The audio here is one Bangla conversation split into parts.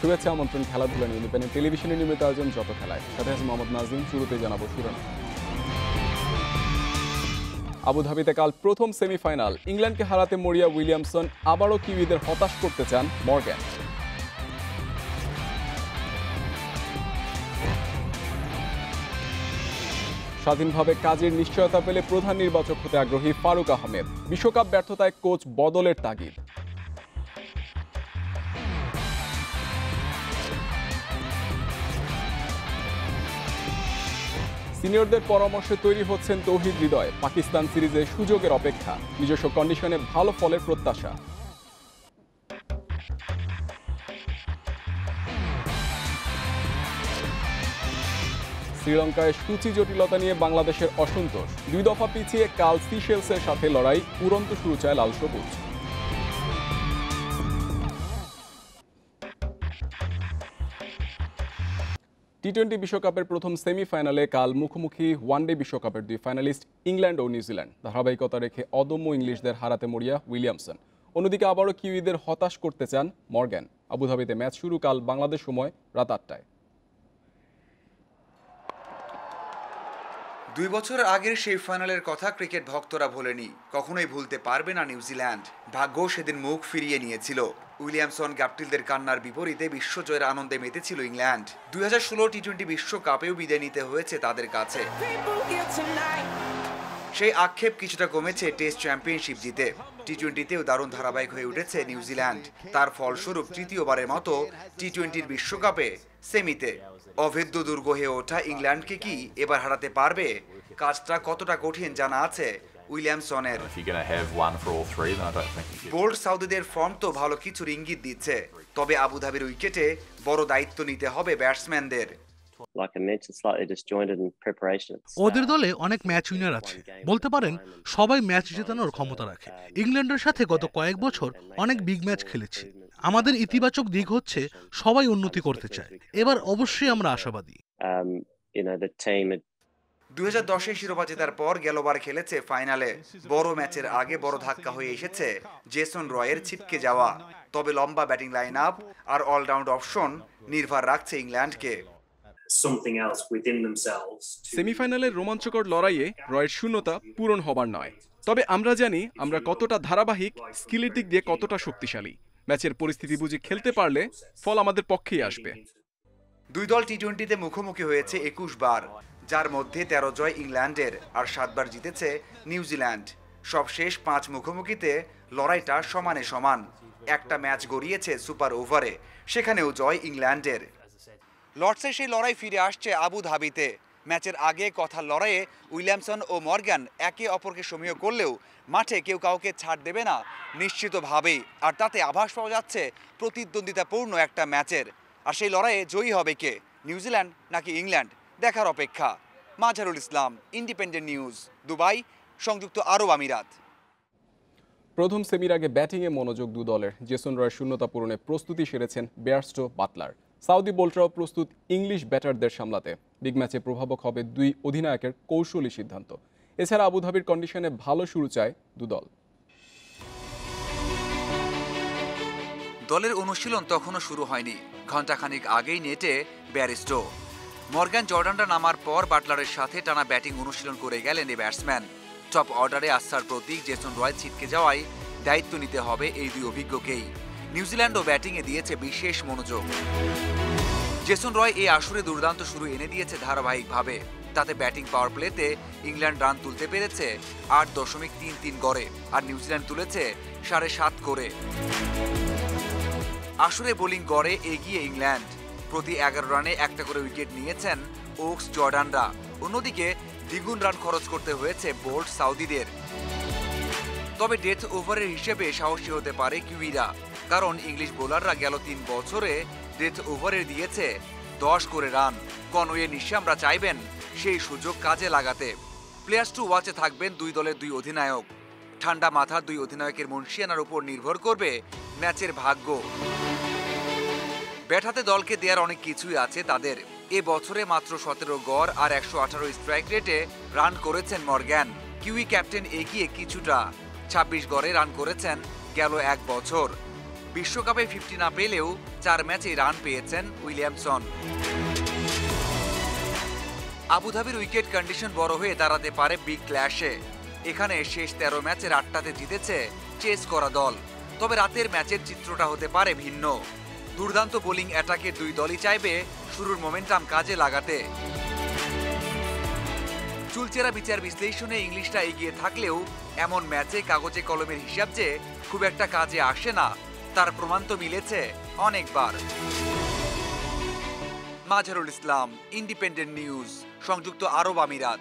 শুভেচ্ছা আমন্ত্রণ খেলাধুলা নিয়ে ইন্ডিপেন্ডেন্ট টেলিভিশনের নিয়মিত আয়োজন যত খেলায়। সাথে আছে মোহাম্মদ নাজিম। শুরুতে জানাবো শিরোনাম। আবুধাবিতে কাল প্রথম সেমিফাইনাল। ইংল্যান্ডকে হারাতে মরিয়া উইলিয়ামসন আবারও কিউইদের হতাশ করতে চান মর্গ্যান। স্বাধীনভাবে কাজের নিশ্চয়তা পেলে প্রধান নির্বাচক হতে আগ্রহী ফারুক আহমেদ। বিশ্বকাপ ব্যর্থতায় কোচ বদলের তাগিদ। সিনিয়রদের পরামর্শে তৈরি হচ্ছেন তৌহিদ হৃদয়। পাকিস্তান সিরিজে সুযোগের অপেক্ষা, নিজস্ব কন্ডিশনে ভালো ফলের প্রত্যাশা। শ্রীলঙ্কায় সূচি জটিলতা নিয়ে বাংলাদেশের অসন্তোষ। 2 দফা পিছিয়ে কাল সিশেলসের সাথে লড়াই, উড়ন্ত শুরু চায় লাল সবুজ। টি-20 বিশ্বকাপের প্রথম সেমিফাইনালে কাল মুখোমুখি ওয়ানডে বিশ্বকাপের 2 ফাইনালিস্ট ইংল্যান্ড ও নিউজিল্যান্ড। ধারাবাহিকতা রেখে অদম্য ইংলিশদের হারাতে মরিয়া উইলিয়ামসন। অন্যদিকে আবারও কিউইদের হতাশ করতে চান মর্গ্যান। আবুধাবিতে ম্যাচ শুরু কাল বাংলাদেশ সময় রাত 8টায়। 2 বছর আগের সেই ফাইনালের কথা ক্রিকেট ভক্তরা ভোলেনি, কখনোই ভুলতে পারবে না নিউজিল্যান্ড। ভাগ্য সেদিন মুখ ফিরিয়ে নিয়েছিল। উইলিয়ামসন গাপটিলদের কান্নার বিপরীতে বিশ্বজয়ের আনন্দে মেতেছিল ইংল্যান্ড। 2016 টি-20 বিশ্বকাপেও বিদায় নিতে হয়েছে তাদের কাছে। সেই আক্ষেপ কিছুটা কমেছে টেস্ট চ্যাম্পিয়নশিপ জিতে। টি-20তেও দারুণ ধারাবাহিক হয়ে উঠেছে নিউজিল্যান্ড। তার ফলস্বরূপ তৃতীয়বারের মতো টি-20 বিশ্বকাপে সেমিতে। অভেদ্য দুর্গ হয়ে ওঠা ইংল্যান্ডকে কি এবার হারাতে পারবে? কাজটা কতটা কঠিন জানা আছে উইলিয়ামসনের। বোল্ড সাউদিদের ফর্ম তো ভালো কিছুর ইঙ্গিত দিচ্ছে, তবে আবুধাবির উইকেটে বড় দায়িত্ব নিতে হবে ব্যাটসম্যানদের। ওদের দলে অনেক ম্যাচ উইনার আছে, বলতে পারেন সবাই ম্যাচ জেতানোর ক্ষমতা রাখে। ইংল্যান্ডের সাথে গত কয়েক বছর অনেক বিগ ম্যাচ খেলেছি। আমাদের ইতিবাচক দিক হচ্ছে সবাই উন্নতি করতে চায়। এবার অবশ্যই আমরা আশাবাদী। 2010-এ শিরোপা জেতার পর গেলবার খেলেছে ফাইনালে। বড় ম্যাচের আগে বড় ধাক্কা হয়ে এসেছে জেসন রয়ের ছিটকে যাওয়া। তবে লম্বা ব্যাটিং লাইন আপ আর অলরাউন্ড অপশন নির্ভর রাখছে ইংল্যান্ডকে। সেমিফাইনালের রোমাঞ্চকর লড়াইয়ে রয়ের শূন্যতা পূরণ হবার নয়। তবে আমরা জানি আমরা কতটা ধারাবাহিক, স্কিলের দিক দিয়ে কতটা শক্তিশালী। ম্যাচের পরিস্থিতি বুঝে খেলতে পারলে ফল আমাদের পক্ষেই আসবে। 2 দল টি-20তে মুখোমুখি হয়েছে 21 বার, যার মধ্যে 13 জয় ইংল্যান্ডের আর 7 বার জিতেছে নিউজিল্যান্ড। সবশেষ 5 মুখোমুখিতে লড়াইটা সমানে সমান। একটা ম্যাচ গড়িয়েছে সুপার ওভারে, সেখানেও জয় ইংল্যান্ডের। লর্ডসে সেই লড়াই ফিরে আসছে আবুধাবিতে। ম্যাচের আগে কথার লড়াইয়ে উইলিয়ামসন ও মর্গ্যান একে অপরকে সমীহ করলেও মাঠে কেউ কাউকে ছাড় দেবে না নিশ্চিতভাবেই। আর তাতে আভাস পাওয়া যাচ্ছে প্রতিদ্বন্দ্বিতাপূর্ণ একটা ম্যাচের। আর সেই লড়াইয়ে জয়ী হবে কে, নিউজিল্যান্ড নাকি ইংল্যান্ড, দেখার অপেক্ষা। Mazharul Islam, independent news, Dubai, সংযুক্ত আরব আমিরাত। প্রথম সেমির আগে ব্যাটিংয়ে মনোযোগ 2 দলের। জেসন রয়ের শূন্যতা পূরণে প্রস্তুতি সেরেছেন বেয়ারস্টো বাটলার। সাউদি বোল্টরাও প্রস্তুত ইংলিশ ব্যাটারদের সামলাতে। বিগ ম্যাচে প্রভাবক হবে 2 অধিনায়কের কৌশলী সিদ্ধান্ত। এছাড়া আবুধাবির কন্ডিশনে ভালো শুরু চায় 2 দল। দলের অনুশীলন তখনও শুরু হয়নি। ঘণ্টাখানিক আগেই নেটে ব্যারিস্টো। মর্গ্যান জর্ডানরা নামার পর বাটলারের সাথে টানা ব্যাটিং অনুশীলন করে গেলেন এই ব্যাটসম্যান। টপ অর্ডারে আস্থার প্রতীক জেসন রয় ছিটকে যাওয়ায় দায়িত্ব নিতে হবে এই 2 অভিজ্ঞকেই। নিউজিল্যান্ডও ব্যাটিংয়ে দিয়েছে বিশেষ মনোযোগ। জেসন রয় এই আসরে দুর্দান্ত শুরু এনে দিয়েছে ধারাবাহিকভাবে। তাতে ব্যাটিং পাওয়ার প্লেতে ইংল্যান্ড রান তুলতে পেরেছে 8.33 গড়ে, আর নিউজিল্যান্ড তুলেছে 7.5 করে। আসরে বোলিং গড়ে এগিয়ে ইংল্যান্ড। প্রতি 11 রানে একটা করে উইকেট নিয়েছেন ওকস জর্ডানরা। অন্যদিকে দ্বিগুণ রান খরচ করতে হয়েছে বোল্ড সাউদিদের। তবে ডেথ ওভারের হিসেবে সাহসী হতে পারে কিউইরা, কারণ ইংলিশ বোলাররা গেল 3 বছরে ডেথ ওভারে দিয়েছে 10 করে রান। কনওয়ে নিশামরা চাইবেন সেই সুযোগ কাজে লাগাতে। প্লেয়ার্স টু ওয়াচে থাকবেন 2 দলের 2 অধিনায়ক। ঠান্ডা মাথা 2 অধিনায়কের মুনশিয়ানার উপর নির্ভর করবে ম্যাচের ভাগ্য। ব্যাট হাতে দলকে দেওয়ার অনেক কিছুই আছে তাদের। এ বছরে মাত্র 17 গড় আর 118 স্ট্রাইক রেটে রান করেছেন মর্গ্যান। কিউই ক্যাপ্টেন এগিয়ে কিছুটা, 26 গড়ে রান করেছেন গেল 1 বছর। বিশ্বকাপে 50 না পেলেও 4 ম্যাচে রান পেয়েছেন উইলিয়ামসন। আবুধাবির উইকেট কন্ডিশন বড় হয়ে দাঁড়াতে পারে বিগ ক্ল্যাশে। এখানে শেষ 13 ম্যাচের 8টাতে জিতেছে চেস করা দল। তবে রাতের ম্যাচের চিত্রটা হতে পারে ভিন্ন। দুর্দান্ত বোলিং অ্যাটাকে দুই দলই চাইবে শুরুর মোমেন্টাম কাজে লাগাতে। চুলচেরা বিচার বিশ্লেষণে ইংলিশরা এগিয়ে থাকলেও এমন ম্যাচে কাগজে কলমের হিসাব যে খুব একটা কাজে আসে না, তার প্রমাণ তো মিলেছে অনেকবার। মাজহারুল ইসলাম, ইন্ডিপেন্ডেন্ট নিউজ, সংযুক্ত আরব আমিরাত।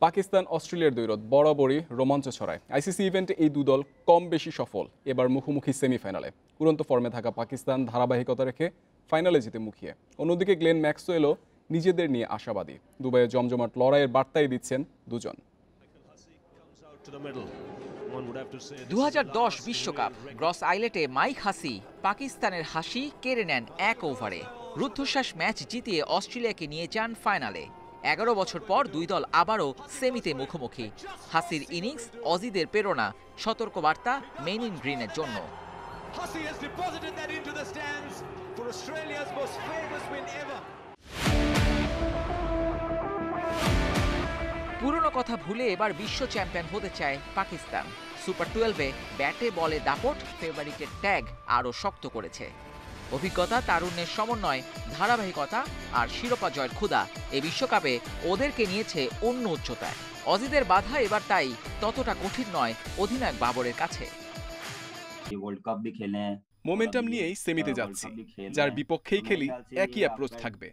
পাকিস্তান অস্ট্রেলিয়ার দ্বৈরথ বরাবরই রোমাঞ্চ ছড়ায়। আইসিসি ইভেন্টে এই দুদল কম বেশি সফল। এবার মুখোমুখি সেমিফাইনালে। উড়ন্ত ফর্মে থাকা পাকিস্তান ধারাবাহিকতা রেখে ফাইনালে যেতে মুখিয়ে। অন্যদিকে গ্লেন ম্যাক্সওয়েলও নিজেদের নিয়ে আশাবাদী। দুবাইয়ে জমজমাট লড়াইয়ের বার্তাই দিচ্ছেন দুজন। 2010 বিশ্বকাপ গ্রস আইলেটে মাইক হাসি পাকিস্তানের হাসি কেড়ে নেন 1 ওভারে। রুদ্ধশ্বাস ম্যাচ জিতিয়ে অস্ট্রেলিয়াকে নিয়ে যান ফাইনালে। 11 বছর পর দুই দল আবারও সেমিতে মুখোমুখি। হাসির ইনিংস অজিদের প্রেরণা, সতর্কবার্তা মেন ইন গ্রিনের জন্য। পুরনো কথা ভুলে এবার বিশ্ব চ্যাম্পিয়ন হতে চায় পাকিস্তান। সুপার 12-এ ব্যাটে বলে দাপট ফেভারিটের ট্যাগ আরও শক্ত করেছে। অভিজ্ঞতা, তারুণ্যের সমন্বয়, ধারাবাহিকতা আর শিরোপা জয়ের ক্ষুধা এই বিশ্বকাপে ওদেরকে নিয়েছে অন্য উচ্চতায়। অজিদের বাধা এবার তাই ততটা কঠিন নয় অধিনায়ক বাবরের কাছে। মোমেন্টাম নিয়েই সেমিতে যাচ্ছি। যার বিপক্ষেই খেলি একই অ্যাপ্রোচ থাকবে।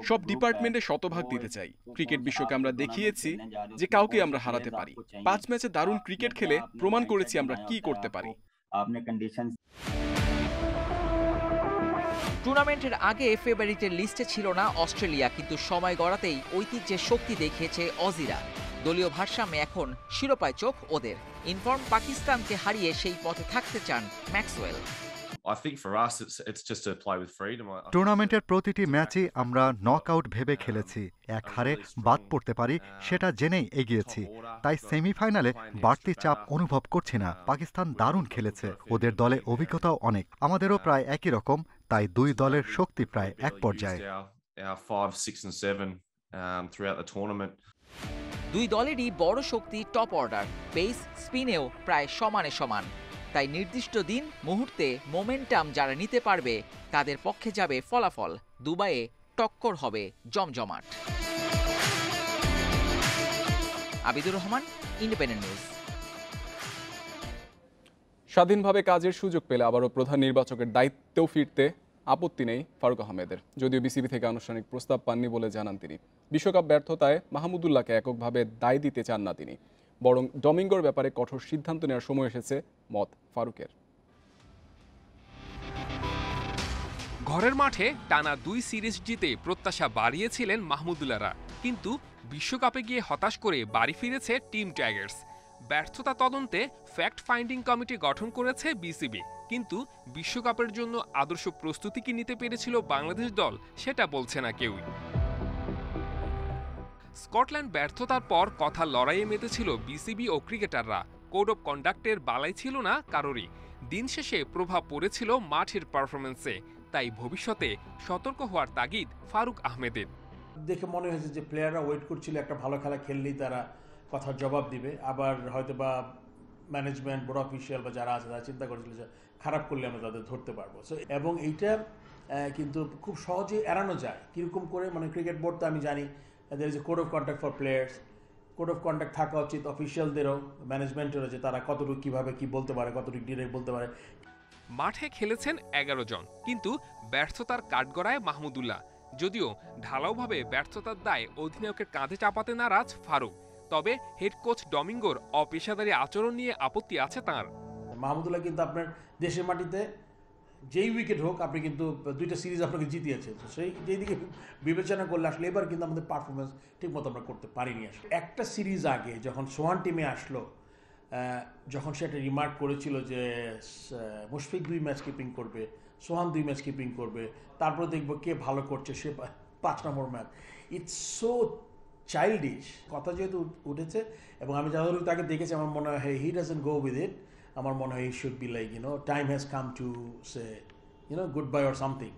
সব ডিপার্টমেন্টে শতভাগ দিতে চাই। ক্রিকেট বিশ্বকে আমরা দেখিয়েছি যে কাউকে আমরা হারাতে পারি। 5 ম্যাচে দারুণ ক্রিকেট খেলে প্রমাণ করেছি আমরা কি করতে পারি। টুর্নামেন্টের আগে ফেভারিটের লিস্টে ছিল না অস্ট্রেলিয়া, কিন্তু সময় গড়াতেই ঐতিহ্যের শক্তি দেখিয়েছে অজিরা। দলীয় ভারসাম্যে এখন শিরোপায় চোখ ওদের। ইনফর্ম পাকিস্তানকে হারিয়ে সেই পথে থাকতে চান ম্যাক্সওয়েল। টুর্নামেন্টের প্রতিটি ম্যাচই আমরা নকআউট ভেবে খেলেছি। এক হারে বাদ পড়তে পারি সেটা জেনেই এগিয়েছি। তাই সেমিফাইনালে বাড়তি চাপ অনুভব করছি না। পাকিস্তান দারুণ খেলেছে, ওদের দলে অভিজ্ঞতাও অনেক, আমাদেরও প্রায় একই রকম। তাই দুই দলের শক্তি প্রায় এক পর্যায়ে। দুই দলেরই বড় শক্তি টপ অর্ডার, পেস, স্পিনেও প্রায় সমানে সমান। তাই নির্দিষ্ট দিন মুহূর্তে মোমেন্টাম যারা নিতে পারবে তাদের পক্ষে যাবে ফলাফল। দুবাইয়ে টক্কর হবে জমজমাট। Abidur Rahman, independent news. স্বাধীনভাবে কাজের সুযোগ পেলে আবারও প্রধান নির্বাচকের দায়িত্বেও ফিরতে আপত্তি নেই ফারুক আহমেদের। যদিও বিসিবি থেকে আনুষ্ঠানিক প্রস্তাব পাননি বলে জানান তিনি। বিশ্বকাপ ব্যর্থতায় মাহমুদুল্লাহকে এককভাবে দায় দিতে চান না তিনি, বরং ডমিঙ্গোর ব্যাপারে কঠোর সিদ্ধান্ত নেওয়ার সময় এসেছে মত ফারুকের। ঘরের মাঠে টানা 2 সিরিজ জিতে প্রত্যাশা বাড়িয়েছিলেন মাহমুদুল্লাহরা, কিন্তু বিশ্বকাপে গিয়ে হতাশ করে বাড়ি ফিরেছে টিম টাইগার্স। ব্যর্থতা তদন্তে ফ্যাক্ট ফাইন্ডিং কমিটি গঠন করেছে বিসিবি, কিন্তু বিশ্বকাপের জন্য আদর্শ প্রস্তুতি কি নিতে পেরেছিল বাংলাদেশ দল সেটা বলছে না কেউই। স্কটল্যান্ড ব্যর্থতার পর কথা লড়াইয়ে মেতেছিল বিসিবি ও ক্রিকেটাররা। কোড অফ কন্ডাক্টের বালাই ছিল না কারোরই। দিন শেষে প্রভাব পড়েছিল মাঠের পারফরমেন্সে। তাই ভবিষ্যতে সতর্ক হওয়ার তাগিদ ফারুক আহমেদের। দেখে মনে হয়েছে যে প্লেয়াররা ওয়েট করছিল একটা ভালো খেলা খেললেই তারা কথার জবাব দিবে। আবার হয়তো বা ম্যানেজমেন্ট, বোর্ড অফিসিয়াল বা যারা আছে তারা চিন্তা করেছিল যে খারাপ করলে আমরা তাদের ধরতে পারবো। সো এবং এইটা কিন্তু খুব সহজে এড়ানো যায়। কীরকম করে, মানে ক্রিকেট বোর্ড তো আমি জানি there is a code of conduct for players. Code of conduct থাকা উচিত অফিসিয়ালদেরও, ম্যানেজমেন্টেরও, যে তারা কতটুকু কীভাবে কী বলতে পারে, কতটুকু ডিরেক্ট বলতে পারে। মাঠে খেলেছেন 11 জন, কিন্তু ব্যর্থতার কাঠগড়ায় মাহমুদুল্লাহ। যদিও ঢালাওভাবে ব্যর্থতার দায় অধিনায়কের কাঁধে চাপাতে নারাজ ফারুক, তবে হেড কোচ ডমিঙ্গোর অপেশাদারী আচরণ নিয়ে আপত্তি আছে তাঁর। মাহমুদুল্লাহ কিন্তু আপনার দেশের মাটিতে যেই উইকেট হোক আপনি কিন্তু 2টা সিরিজ আপনাকে জিতিয়েছেন। সেই যেই দিকে বিবেচনা করলে আসলে এবার কিন্তু আমাদের পারফরমেন্স ঠিকমতো আমরা করতে পারিনি। আসলে একটা সিরিজ আগে যখন সোহান টিমে আসলো, যখন সে একটা রিমার্ক করেছিল যে মুশফিক 2 ম্যাচ কিপিং করবে, সোহান 2 ম্যাচ কিপিং করবে, তারপরে দেখবো কে ভালো করছে, সে 5 নম্বর ম্যাচ। ইটস সো চাইল্ডিশ কথা যেহেতু উঠেছে, এবং আমি যতটুকু তাকে দেখেছি আমার মনে হয় he doesn't go with it. আমার মনে হয় should be like time has come to say good bye or something.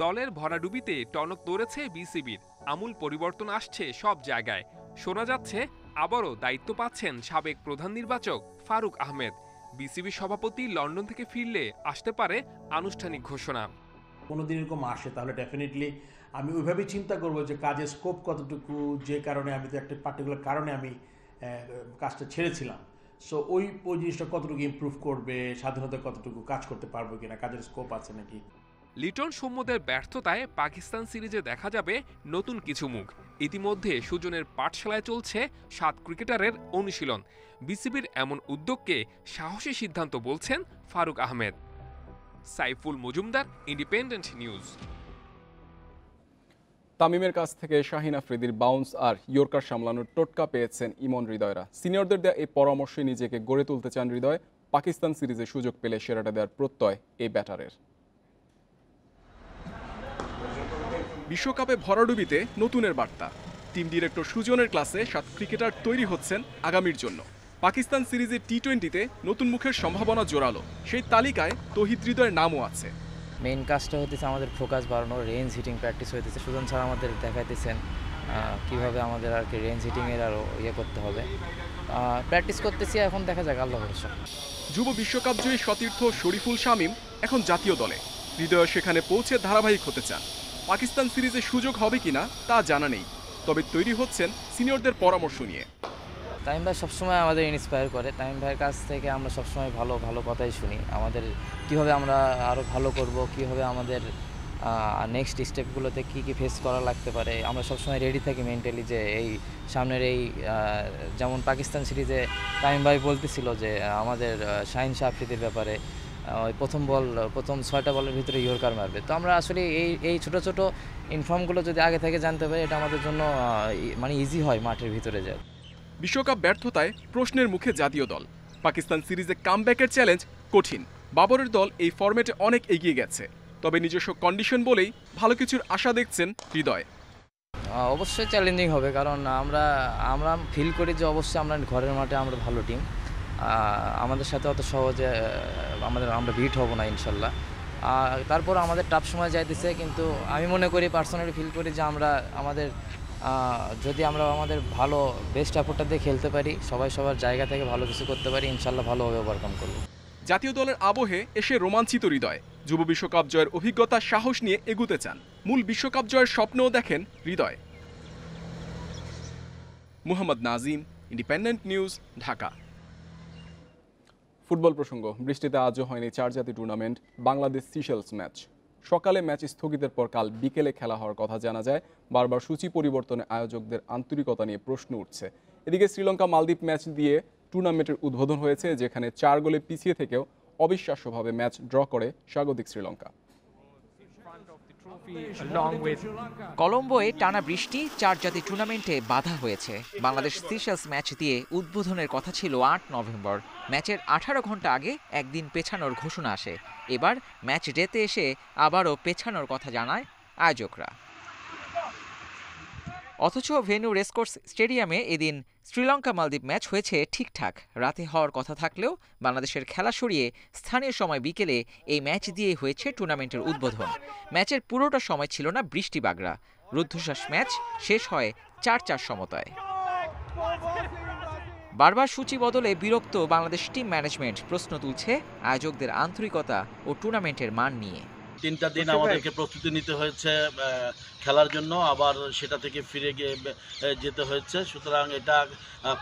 দলের ভরাডুবিতে টনক নড়েছে বিসিবির, আমূল পরিবর্তন আসছে সব জায়গায়। শোনা যাচ্ছে আবারও দায়িত্ব পাচ্ছেন সাবেক প্রধান নির্বাচক ফারুক আহমেদ। বিসিবি সভাপতি লন্ডন থেকে ফিরলে আসতে পারে আনুষ্ঠানিক ঘোষণা। কোনোদিন এরকম আসে তাহলে ডেফিনেটলি আমি ওইভাবেই চিন্তা করবো যে কাজের স্কোপ কতটুকু, যে কারণে আমি তো একটা পার্টিকুলার কারণে আমি কাজটা ছেড়েছিলাম। সো ওই জিনিসটা কতটুকু ইমপ্রুভ করবে, স্বাধীনতা কতটুকু কাজ করতে পারবো কিনা, কাজের স্কোপ আছে নাকি। লিটন সৌম্যদের ব্যর্থতায় পাকিস্তান সিরিজে দেখা যাবে নতুন কিছু মুখ। ইতিমধ্যে সুজনের পাঠশালায় চলছে 7 ক্রিকেটারের অনুশীলন। বিসিবির এমন উদ্যোগকে সাহসী সিদ্ধান্ত বলছেন ফারুক আহমেদ। Saiful Majumdar, independent news. তামিমের কাছ থেকে শাহিন আফ্রিদির বাউন্স আর ইয়র্কার সামলানোর টোটকা পেয়েছেন ইমন হৃদয়রা। সিনিয়রদের দেওয়া এই পরামর্শে নিজেকে গড়ে তুলতে চান হৃদয়। পাকিস্তান সিরিজে সুযোগ পেলে সেরাটা দেওয়ার প্রত্যয় এই ব্যাটারের। বিশ্বকাপে ভরাডুবিতে নতুনের বার্তা। টিম ডিরেক্টর সুজনের ক্লাসে 7 ক্রিকেটার তৈরি হচ্ছেন আগামীর জন্য। পাকিস্তান সিরিজে টি-20তে নতুন মুখের সম্ভাবনা জোরালো। সেই তালিকায় তৌহিদ হৃদয়ের নামও আছে। মেইন কাজটা হতেছে আমাদের ফোকাস বাড়ানো, রেঞ্জ হিটিং প্র্যাকটিস হইতেছে। সুজন স্যার আমাদের দেখাইতেছেন কীভাবে আমাদের আর কি রেঞ্জ হিটিংয়ের আরও করতে হবে। প্র্যাকটিস করতেছি, এখন দেখা যাক আল্লাহ ভরসা। যুব বিশ্বকাপ জয়ী সতীর্থ শরীফুল শামীম এখন জাতীয় দলে। হৃদয় সেখানে পৌঁছে ধারাবাহিক হতে চান। পাকিস্তান সিরিজে সুযোগ হবে কিনা তা জানা নেই, তবে তৈরি হচ্ছেন সিনিয়রদের পরামর্শ নিয়ে। তামিম ভাই সবসময় আমাদের ইন্সপায়ার করে। তামিম ভাইয়ের কাছ থেকে আমরা সবসময় ভালো ভালো কথাই শুনি। আমাদের কীভাবে আমরা আরও ভালো করব, কীভাবে আমাদের নেক্সট স্টেপগুলোতে কী কী ফেস করা লাগতে পারে, আমরা সবসময় রেডি থাকি মেন্টালি। যে এই সামনের এই যেমন পাকিস্তান সিরিজে তামিম ভাই বলতেছিল যে আমাদের শাহিন শাহ আফ্রিদির ব্যাপারে ওই প্রথম 6টা বলের ভিতরে ইয়র্কার মারবে। তো আমরা আসলে এই ছোটো ছোটো ইনফর্মগুলো যদি আগে থেকে জানতে পারি, এটা আমাদের জন্য মানে ইজি হয় মাঠের ভিতরে যায়। বিশ্বকাপ ব্যর্থতায় প্রশ্নের মুখে জাতীয় দল। পাকিস্তান সিরিজে কামব্যাকের চ্যালেঞ্জ কঠিন। বাবরের দল এই ফরম্যাটে অনেক এগিয়ে গেছে, তবে নিজস্ব কন্ডিশন বলেই ভালো কিছুর আশা দেখছেন হৃদয়। অবশ্যই চ্যালেঞ্জিং হবে, কারণ আমরা ফিল করি যে অবশ্যই আমরা ঘরের মাঠে আমরা ভালো টিম। আমাদের সাথে অত সহজে আমরা বিট হব না ইনশাল্লাহ। তারপর আমাদের টাফ সময় যাইতেছে, কিন্তু আমি মনে করি, পার্সোনালি ফিল করি যে যদি আমরা আমাদের ভালো বেস্ট এফোর্টটা দিয়ে খেলতে পারি, সবাই সবার জায়গা থেকে ভালো কিছু করতে পারি, ইনশাল্লাহ ভালোভাবে ওভারকাম করব। জাতীয় দলের আবহে এসে রোমাঞ্চিত হৃদয়। যুব বিশ্বকাপ জয়ের অভিজ্ঞতা, সাহস নিয়ে এগুতে চান। মূল বিশ্বকাপ জয়ের স্বপ্নও দেখেন Hridoy. Muhammad Nazim, independent news, Dhaka. Football প্রসঙ্গ। বৃষ্টিতে আজও হয়নি 4 জাতি টুর্নামেন্ট বাংলাদেশ সিশেলস ম্যাচ। সকালে ম্যাচ স্থগিতের পর কাল বিকেলে খেলা হওয়ার কথা জানা যায়। বারবার সূচি পরিবর্তনে আয়োজকদের আন্তরিকতা নিয়ে প্রশ্ন উঠছে। এদিকে শ্রীলঙ্কা মালদ্বীপ ম্যাচ দিয়ে টুর্নামেন্টের উদ্বোধন হয়েছে, যেখানে 4 গোলে পিছিয়ে থেকেও অবিশ্বাস্যভাবে ম্যাচ ড্র করে স্বাগতিক শ্রীলঙ্কা। কলম্বোয় টানা বৃষ্টি 4 জাতি টুর্নামেন্টে বাধা হয়েছে। বাংলাদেশ সিশেলস ম্যাচ দিয়ে উদ্বোধনের কথা ছিল 8 নভেম্বর। ম্যাচের 18 ঘন্টা আগে একদিন পেছানোর ঘোষণা আসে। এবার ম্যাচ ডেতে এসে আবারও পেছানোর কথা জানায় আয়োজকরা। অথচ ভেন্যু রেসকোর্স স্টেডিয়ামে এদিন শ্রীলঙ্কা মালদ্বীপ ম্যাচ হয়েছে ঠিকঠাক। রাতে হওয়ার কথা থাকলেও বাংলাদেশের খেলা সরিয়ে স্থানীয় সময় বিকেলে এই ম্যাচ দিয়ে হয়েছে টুর্নামেন্টের উদ্বোধন। ম্যাচের পুরোটা সময় ছিল না বৃষ্টি বাগড়া। রুদ্ধশ্বাস ম্যাচ শেষ হয় 4-4 সমতায়। বারবার সূচি বদলে বিরক্ত বাংলাদেশ টিম ম্যানেজমেন্ট প্রশ্ন তুলছে আয়োজকদের আন্তরিকতা ও টুর্নামেন্টের মান নিয়ে। 3টা দিন আমাদেরকে প্রস্তুতি নিতে হয়েছে খেলার জন্য, আবার সেটা থেকে ফিরে যেতে হয়েছে। সুতরাং এটা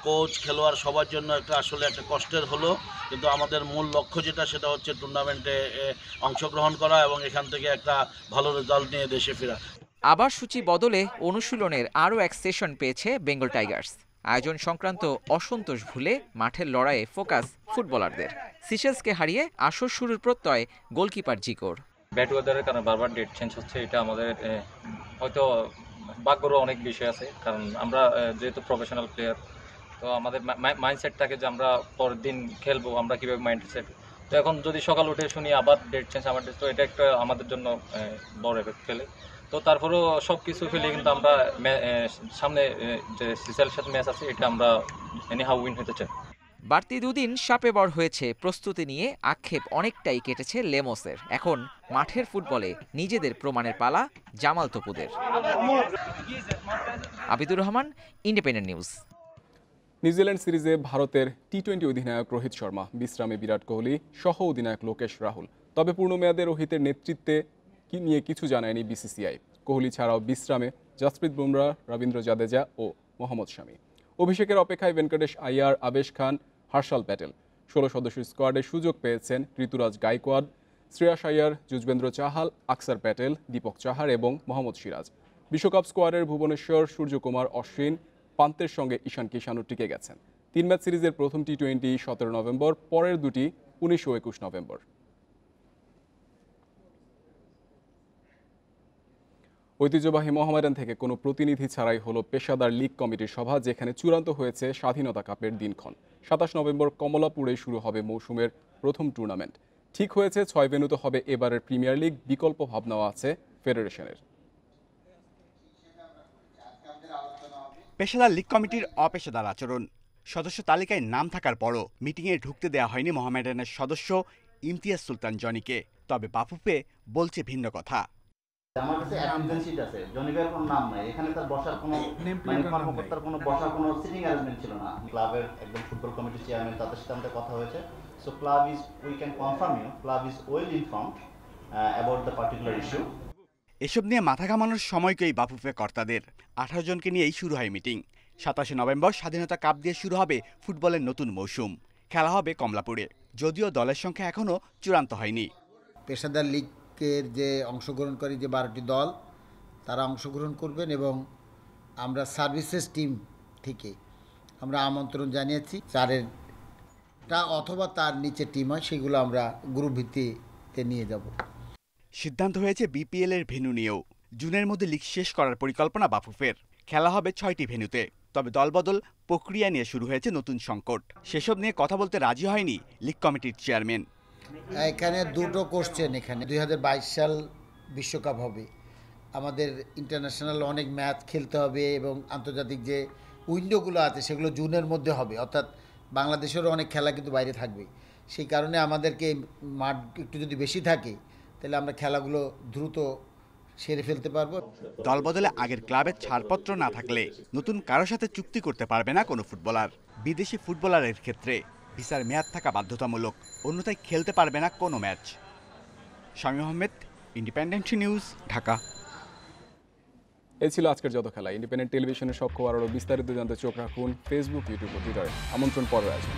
কোচ, খেলোয়াড় সবার জন্য আসলে একটা কষ্টের হলো, কিন্তু আমাদের মূল লক্ষ্য যেটা, সেটা হচ্ছে টুর্নামেন্টে অংশগ্রহণ করা এবং এখান থেকে একটা ভালো রেজাল্ট নিয়ে দেশে ফেরা। আবার সূচি বদলে অনুশীলনের আরও এক সেশন পেয়েছে বেঙ্গল টাইগার্স। আয়োজন সংক্রান্ত অসন্তোষ ভুলে মাঠের লড়াইয়ে ফোকাস ফুটবলারদের। সিশেলসকে হারিয়ে আসর শুরুর প্রত্যয় গোলকিপার জিকোর। ব্যাড ওয়েদারের কারণে বারবার ডেট চেঞ্জ হচ্ছে, এটা আমাদের হয়তো ভাগ্যরও অনেক বিষয় আছে। কারণ আমরা যেহেতু প্রফেশনাল প্লেয়ার, তো আমাদের মাইন্ডসেট থাকে যে আমরা পরের দিন খেলবো, আমরা কীভাবে মাইন্ডসেট। তো এখন যদি সকাল উঠে শুনি আবার ডেট চেঞ্জ, তো এটা একটা আমাদের জন্য বড় এফেক্ট ফেলে। তো তারপরেও সব কিছু ফেলে কিন্তু আমরা সামনে যে সিসেলের সাথে ম্যাচ আছে, এটা আমরা এনি হাউ উইন হতে চাই। বাড়তি দুদিন শাপে বর হয়েছে প্রস্তুতি নিয়ে আক্ষেপ অনেকটাই কেটেছে লেমসের। এখন মাঠের ফুটবলে নিজেদের প্রমাণের পালা জামাল তপুদের। Abidur Rahman, independent news. New Zealand সিরিজে ভারতের টি-20 অধিনায়ক রোহিত শর্মা, বিশ্রামে বিরাট কোহলি সহ অধিনায়ক লোকেশ রাহুল। তবে পূর্ণমেয়াদে রোহিতের নেতৃত্বে নিয়ে কিছু জানায়নি বিসিসিআই। কোহলি ছাড়াও বিশ্রামে জসপ্রীত বুমরা, রবীন্দ্র জাদেজা ও মোহাম্মদ শামি। অভিষেকের অপেক্ষায় ভেঙ্কটেশ আইয়ার, আবেশ খান, হর্ষাল প্যাটেল। 16 সদস্যের স্কোয়াডে সুযোগ পেয়েছেন ঋতুরাজ গাইকোয়াড, শ্রেয়াস আইয়ার, যুজবেন্দ্র চাহাল, আকসার প্যাটেল, দীপক চাহার এবং মোহাম্মদ সিরাজ। বিশ্বকাপ স্কোয়াডের ভুবনেশ্বর, সূর্যকুমার, অশ্বিন, পান্তের সঙ্গে ঈশান কিষানও টিকে গেছেন। 3 ম্যাচ সিরিজের প্রথম টি-20 17 নভেম্বর, পরের দুটি 19 ও 21 নভেম্বর। ঐতিহ্যবাহী মোহামেডান থেকে কোনো প্রতিনিধি ছাড়াই হলো পেশাদার লীগ কমিটির সভা, যেখানে চূড়ান্ত হয়েছে স্বাধীনতা কাপের দিনক্ষণ। 27 নভেম্বর কমলাপুরে শুরু হবে মৌসুমের প্রথম টুর্নামেন্ট। ঠিক হয়েছে 6 ভেন্যুতে হবে এবারের প্রিমিয়ার লিগ, বিকল্প ভাবনাও আছে ফেডারেশনের। পেশাদার লীগ কমিটির অপেশাদার আচরণ। সদস্য তালিকায় নাম থাকার পরও মিটিংয়ে ঢুকতে দেওয়া হয়নি মোহামেডানের সদস্য ইমতিয়াজ সুলতান জনিকে। তবে বাফুফে বলছে ভিন্ন কথা। আমার কাছে অ্যাটেন্ডেন্স শিট আছে, জনিবের কোনো নাম নাই, এখানে তার বসার কোনো কর্মকর্তার কোনো বসার কোনো সিটিং অ্যারেঞ্জমেন্ট ছিল না। ক্লাবের একদম ফুটবল কমিটির চেয়ারম্যান, তাদের সাথে আমাদের কথা হয়েছে। So club is, we can confirm you, club is well informed about the particular issue. এসব নিয়ে মাথা ঘামানোর সময়কেই বাফুফে কর্তাদের। 18 জনকে নিয়েই শুরু হয় মিটিং। 27 নভেম্বর স্বাধীনতা কাপ দিয়ে শুরু হবে ফুটবলের নতুন মৌসুম। খেলা হবে কমলাপুরে, যদিও দলের সংখ্যা এখনও চূড়ান্ত হয়নি। পেশাদার লীগের যে অংশগ্রহণকারী যে 12টি দল, তারা অংশগ্রহণ করবেন এবং আমরা সার্ভিসেস টিম থেকে আমরা আমন্ত্রণ জানিয়েছি। 4টা অথবা তার নিচে টিম হয়, সেগুলো আমরা গ্রুপ ভিত্তিতে নিয়ে যাব। সিদ্ধান্ত হয়েছে বিপিএল এর ভেন্যু নিয়েও। জুনের মধ্যে লিগ শেষ করার পরিকল্পনা বাফুফের। খেলা হবে 6টি ভেন্যুতে। তবে দলবদল প্রক্রিয়া নিয়ে শুরু হয়েছে নতুন সংকট। সেসব নিয়ে কথা বলতে রাজি হয়নি লিগ কমিটির চেয়ারম্যান। এখানে দুটো কোশ্চেন। এখানে 2022 সাল বিশ্বকাপ হবে, আমাদের ইন্টারন্যাশনাল অনেক ম্যাচ খেলতে হবে এবং আন্তর্জাতিক যে উইন্ডোগুলো আছে সেগুলো জুনের মধ্যে হবে, অর্থাৎ বাংলাদেশেরও অনেক খেলা কিন্তু বাইরে থাকবে। সেই কারণে আমাদেরকে মাঠ একটু যদি বেশি থাকে তাহলে আমরা খেলাগুলো দ্রুত সেরে ফেলতে পারবো। দলবদলে আগের ক্লাবের ছাড়পত্র না থাকলে নতুন কারোর সাথে চুক্তি করতে পারবে না কোনো ফুটবলার। বিদেশি ফুটবলারের ক্ষেত্রে ভিসার মেয়াদ থাকা বাধ্যতামূলক, অন্যথায় খেলতে পারবে না কোনো match. Shamim Ahmed, independent news, Dhaka. এই ছিল আজকের যত খেলা। ইন্ডিপেন্ডেন্ট টেলিভিশনের সব খবর আরও বিস্তারিত জানতে চোখ রাখুন ফেসবুক, ইউটিউব ও টুইটারে। আমন্ত্রণ পরের আয়োজন।